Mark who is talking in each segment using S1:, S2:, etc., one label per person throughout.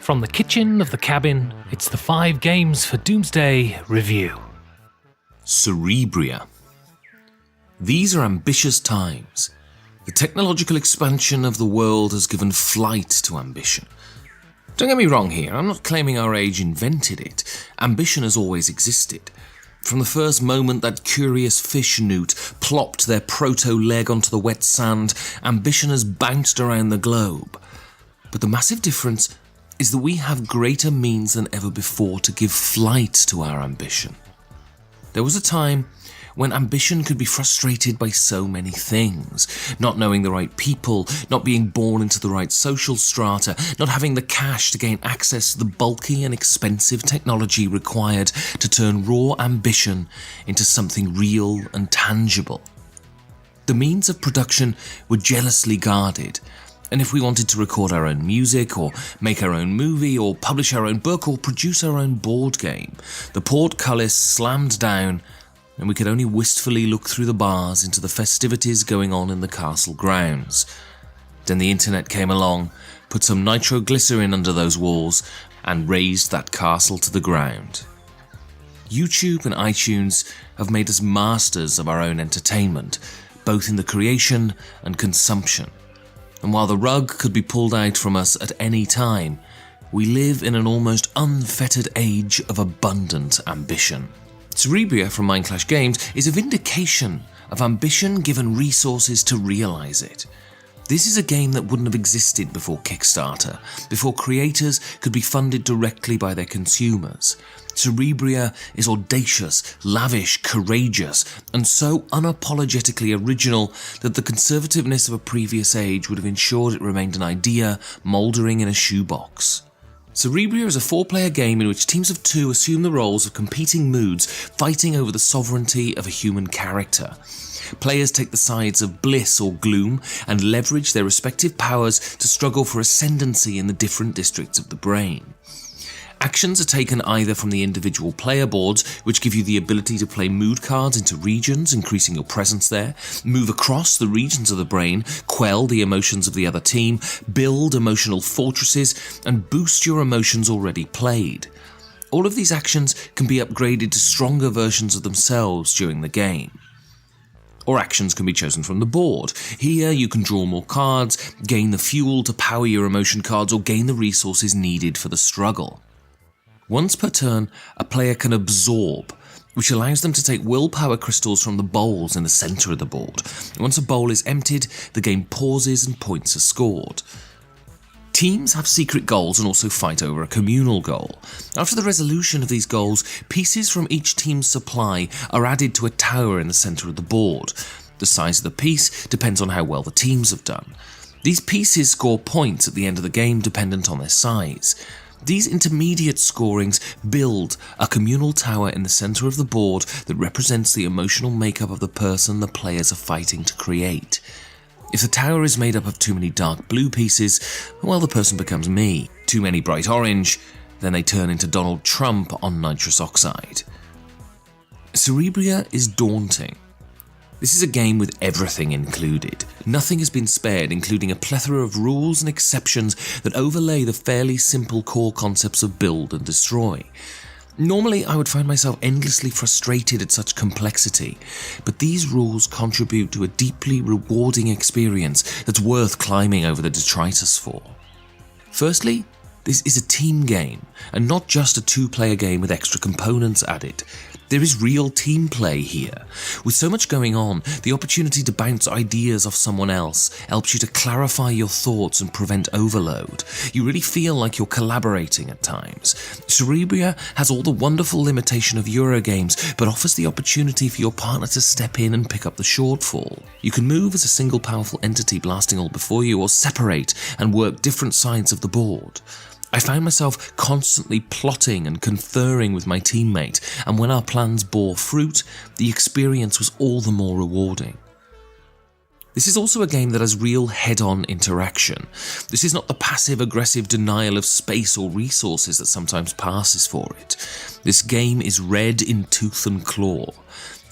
S1: From the kitchen of the cabin, it's the 5 games for Doomsday review.
S2: Cerebria. These are ambitious times. The technological expansion of the world has given flight to ambition. Don't get me wrong here, I'm not claiming our age invented it. Ambition has always existed. From the first moment that curious fish newt plopped their proto-leg onto the wet sand, ambition has bounced around the globe. But the massive difference is that we have greater means than ever before to give flight to our ambition. There was a time when ambition could be frustrated by so many things. Not knowing the right people, not being born into the right social strata, not having the cash to gain access to the bulky and expensive technology required to turn raw ambition into something real and tangible. The means of production were jealously guarded, and if we wanted to record our own music, or make our own movie, or publish our own book, or produce our own board game, the portcullis slammed down, and we could only wistfully look through the bars into the festivities going on in the castle grounds. Then the internet came along, put some nitroglycerin under those walls, and razed that castle to the ground. YouTube and iTunes have made us masters of our own entertainment, both in the creation and consumption. And while the rug could be pulled out from us at any time, we live in an almost unfettered age of abundant ambition. Cerebria from Mindclash Games is a vindication of ambition given resources to realise it. This is a game that wouldn't have existed before Kickstarter, before creators could be funded directly by their consumers. Cerebria is audacious, lavish, courageous, and so unapologetically original that the conservativeness of a previous age would have ensured it remained an idea mouldering in a shoebox. Cerebria is a 4-player game in which teams of 2 assume the roles of competing moods, fighting over the sovereignty of a human character. Players take the sides of bliss or gloom and leverage their respective powers to struggle for ascendancy in the different districts of the brain. Actions are taken either from the individual player boards, which give you the ability to play mood cards into regions, increasing your presence there, move across the regions of the brain, quell the emotions of the other team, build emotional fortresses, and boost your emotions already played. All of these actions can be upgraded to stronger versions of themselves during the game. Or actions can be chosen from the board. Here you can draw more cards, gain the fuel to power your emotion cards, or gain the resources needed for the struggle. Once per turn, a player can absorb, which allows them to take willpower crystals from the bowls in the centre of the board. Once a bowl is emptied, the game pauses and points are scored. Teams have secret goals and also fight over a communal goal. After the resolution of these goals, pieces from each team's supply are added to a tower in the centre of the board. The size of the piece depends on how well the teams have done. These pieces score points at the end of the game dependent on their size. These intermediate scorings build a communal tower in the centre of the board that represents the emotional makeup of the person the players are fighting to create. If the tower is made up of too many dark blue pieces, well, the person becomes me. Too many bright orange, then they turn into Donald Trump on nitrous oxide. Cerebria is daunting. This is a game with everything included. Nothing has been spared, including a plethora of rules and exceptions that overlay the fairly simple core concepts of build and destroy. Normally, I would find myself endlessly frustrated at such complexity, but these rules contribute to a deeply rewarding experience that's worth climbing over the detritus for. Firstly, this is a team game, and not just a 2-player game with extra components added. There is real team play here. With so much going on, the opportunity to bounce ideas off someone else helps you to clarify your thoughts and prevent overload. You really feel like you're collaborating at times. Cerebria has all the wonderful limitation of Eurogames, but offers the opportunity for your partner to step in and pick up the shortfall. You can move as a single powerful entity blasting all before you, or separate and work different sides of the board. I found myself constantly plotting and conferring with my teammate, and when our plans bore fruit, the experience was all the more rewarding. This is also a game that has real head-on interaction. This is not the passive-aggressive denial of space or resources that sometimes passes for it. This game is red in tooth and claw.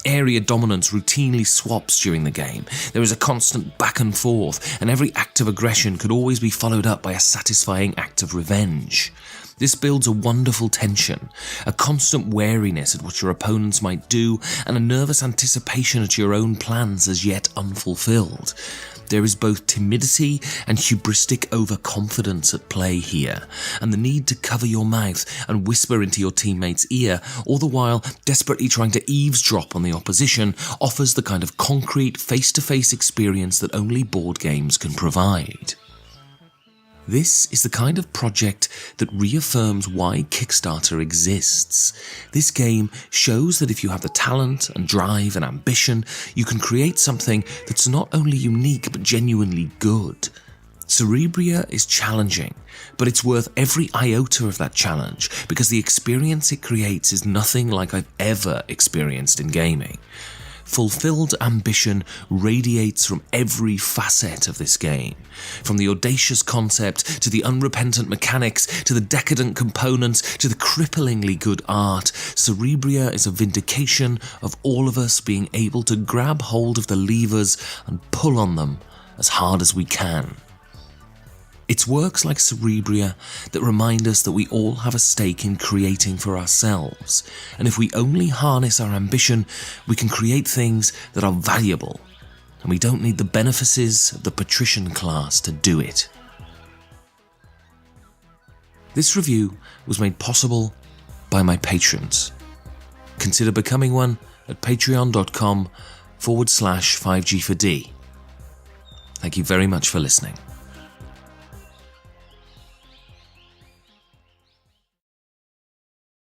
S2: Area dominance routinely swaps during the game. There is a constant back and forth, and every act of aggression could always be followed up by a satisfying act of revenge. This builds a wonderful tension, a constant wariness at what your opponents might do, and a nervous anticipation at your own plans as yet unfulfilled. There is both timidity and hubristic overconfidence at play here, and the need to cover your mouth and whisper into your teammate's ear, all the while desperately trying to eavesdrop on the opposition, offers the kind of concrete, face-to-face experience that only board games can provide. This is the kind of project that reaffirms why Kickstarter exists. This game shows that if you have the talent and drive and ambition, you can create something that's not only unique but genuinely good. Cerebria is challenging, but it's worth every iota of that challenge because the experience it creates is nothing like I've ever experienced in gaming. Fulfilled ambition radiates from every facet of this game. From the audacious concept, to the unrepentant mechanics, to the decadent components, to the cripplingly good art, Cerebria is a vindication of all of us being able to grab hold of the levers and pull on them as hard as we can. It's works like Cerebria that remind us that we all have a stake in creating for ourselves, and if we only harness our ambition, we can create things that are valuable, and we don't need the benefices of the patrician class to do it. This review was made possible by my patrons. Consider becoming one at patreon.com/5G4D. Thank you very much for listening.